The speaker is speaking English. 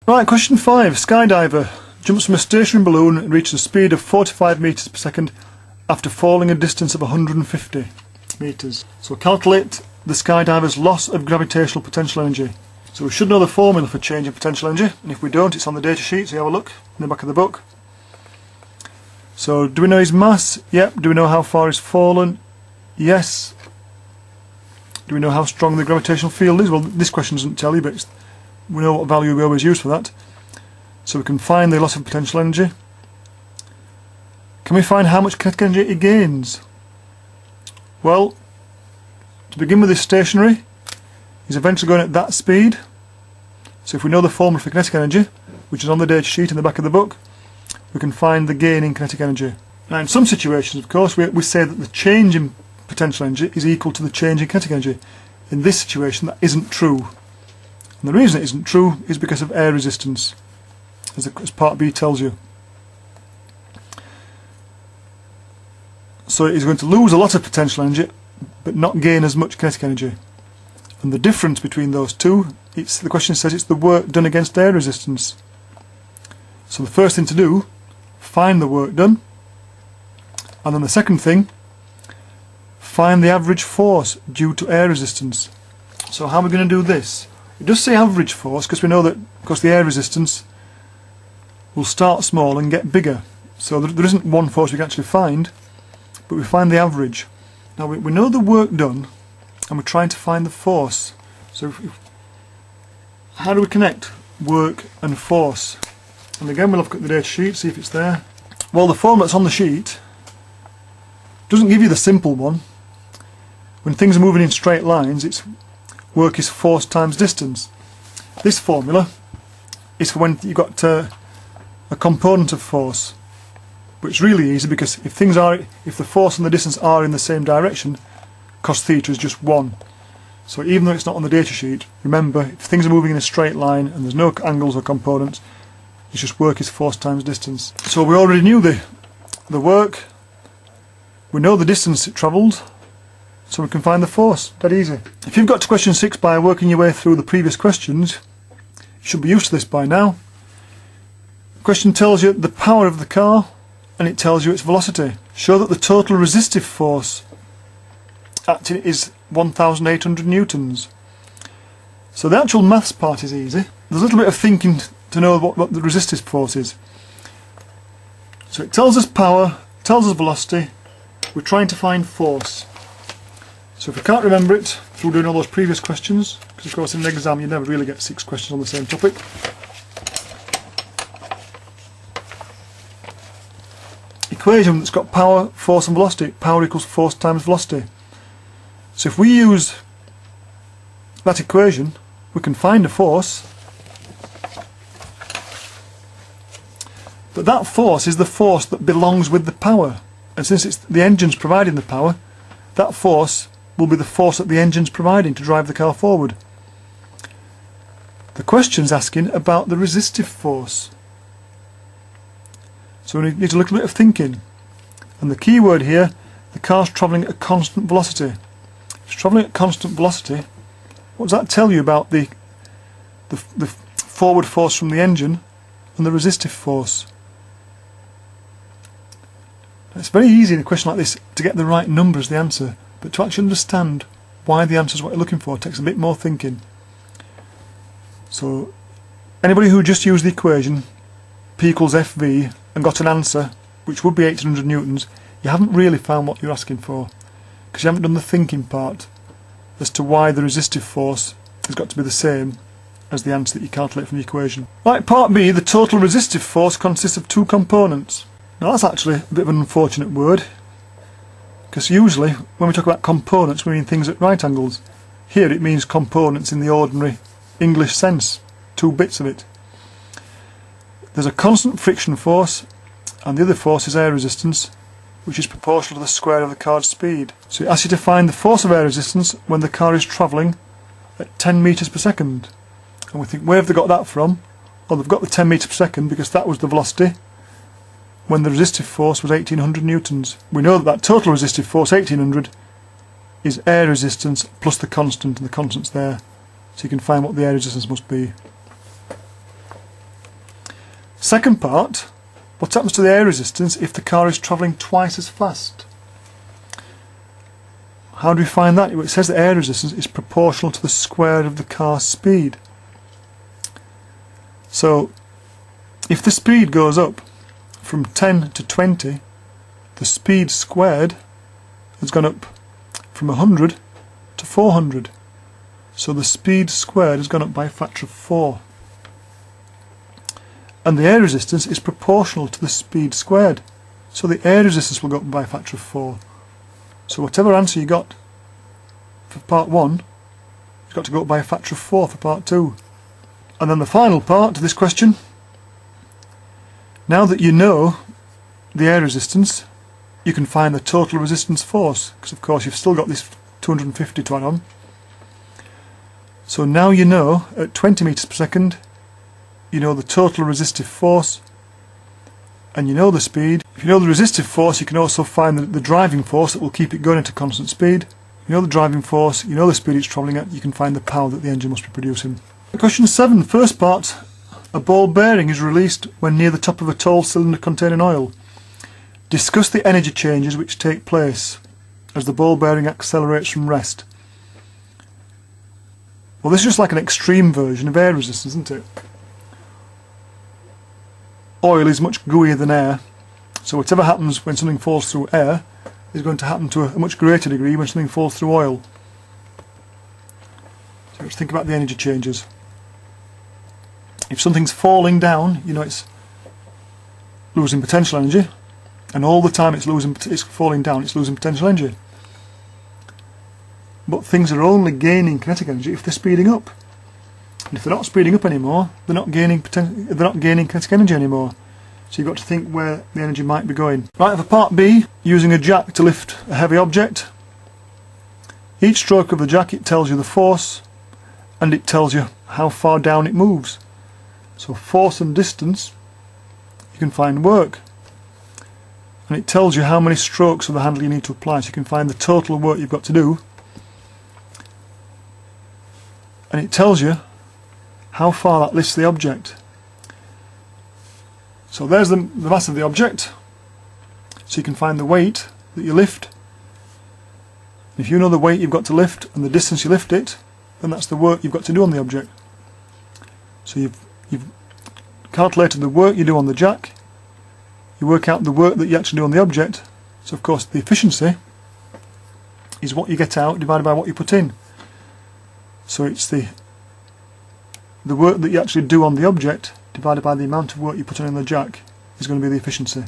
Right, question 5. Skydiver jumps from a stationary balloon and reaches a speed of 45 metres per second after falling a distance of 150 metres. So calculate the skydiver's loss of gravitational potential energy. So we should know the formula for change in potential energy, and if we don't, it's on the data sheet, so you have a look in the back of the book. So do we know his mass? Yep. Do we know how far he's fallen? Yes. Do we know how strong the gravitational field is? Well, this question doesn't tell you, but we know what value we always use for that. So we can find the loss of potential energy. Can we find how much kinetic energy he gains? Well, to begin with, he's stationary. He's eventually going at that speed. So if we know the formula for kinetic energy, which is on the data sheet in the back of the book, we can find the gain in kinetic energy. Now in some situations, of course, we say that the change in potential energy is equal to the change in kinetic energy. In this situation, that isn't true. And the reason it isn't true is because of air resistance, as part B tells you. So he's going to lose a lot of potential energy, but not gain as much kinetic energy. And the difference between those two, the question says it's the work done against air resistance. So the first thing to do, find the work done. And then the second thing, find the average force due to air resistance. So how are we going to do this? It does say average force because we know that, of course, the air resistance will start small and get bigger. So there isn't one force we can actually find, but we find the average. Now we know the work done, and we're trying to find the force. So how do we connect work and force? And again, we'll look at the data sheet, see if it's there. Well, the formula that's on the sheet doesn't give you the simple one. When things are moving in straight lines, it's work is force times distance. This formula is for when you've got a component of force. But it's really easy because if the force and the distance are in the same direction, cos theta is just 1. So even though it's not on the data sheet, remember, if things are moving in a straight line and there's no angles or components, it's just work is force times distance. So we already knew the work, we know the distance it travelled, so we can find the force. That easy. If you've got to question 6 by working your way through the previous questions, you should be used to this by now. The question tells you the power of the car and it tells you its velocity. Show that the total resistive force acting is 1,800 newtons. So the actual maths part is easy. There's a little bit of thinking to know what the resistive force is. So it tells us power, tells us velocity, we're trying to find force. So if we can't remember it through doing all those previous questions, because of course in an exam you never really get 6 questions on the same topic, equation that's got power, force and velocity, power equals force times velocity. So if we use that equation, we can find a force, but that force is the force that belongs with the power, and since it's the engine's providing the power, that force will be the force that the engine's providing to drive the car forward. The question's asking about the resistive force. So we need a little bit of thinking. And the key word here, the car's travelling at a constant velocity. It's travelling at constant velocity. What does that tell you about the forward force from the engine and the resistive force? It's very easy in a question like this to get the right number as the answer, but to actually understand why the answer is what you're looking for takes a bit more thinking. So anybody who just used the equation P equals FV and got an answer which would be 1800 newtons, you haven't really found what you're asking for, because you haven't done the thinking part as to why the resistive force has got to be the same as the answer that you calculate from the equation. Right, part B, the total resistive force consists of 2 components. Now that's actually a bit of an unfortunate word, because usually when we talk about components we mean things at right angles. Here it means components in the ordinary English sense, 2 bits of it. There's a constant friction force and the other force is air resistance, which is proportional to the square of the car's speed. So it asks you to find the force of air resistance when the car is travelling at 10 metres per second. And we think, where have they got that from? Well, they've got the 10 metres per second because that was the velocity when the resistive force was 1800 newtons. We know that total resistive force, 1800, is air resistance plus the constant, and the constant's there. So you can find what the air resistance must be. Second part, what happens to the air resistance if the car is travelling twice as fast? How do we find that? It says the air resistance is proportional to the square of the car's speed. So if the speed goes up from 10 to 20, the speed squared has gone up from 100 to 400. So the speed squared has gone up by a factor of 4. And the air resistance is proportional to the speed squared. So the air resistance will go up by a factor of 4. So whatever answer you got for part 1, you've got to go up by a factor of 4 for part 2. And then the final part to this question, now that you know the air resistance, you can find the total resistance force, because of course you've still got this 250 to add on. So now you know at 20 meters per second, you know the total resistive force, and you know the speed. If you know the resistive force, you can also find the driving force that will keep it going at a constant speed. You know the driving force, you know the speed it's travelling at, you can find the power that the engine must be producing. Question 7, first part. A ball bearing is released when near the top of a tall cylinder containing oil. Discuss the energy changes which take place as the ball bearing accelerates from rest. Well, this is just like an extreme version of air resistance, isn't it? Oil is much gooier than air, so whatever happens when something falls through air is going to happen to a much greater degree when something falls through oil. So let's think about the energy changes. If something's falling down, you know it's losing potential energy, and all the time it's falling down, it's losing potential energy. But things are only gaining kinetic energy if they're speeding up. And if they're not speeding up anymore, they're not gaining kinetic energy anymore. So you've got to think where the energy might be going. Right, for part B, using a jack to lift a heavy object. Each stroke of the jack, it tells you the force, and it tells you how far down it moves. So force and distance, you can find work. And it tells you how many strokes of the handle you need to apply, so you can find the total work you've got to do. And it tells you how far that lifts the object. So there's the mass of the object, so you can find the weight that you lift. If you know the weight you've got to lift and the distance you lift it, then that's the work you've got to do on the object. So you've calculated the work you do on the jack, you work out the work that you actually do on the object, so of course the efficiency is what you get out divided by what you put in. So it's the work that you actually do on the object divided by the amount of work you put in the jack is going to be the efficiency.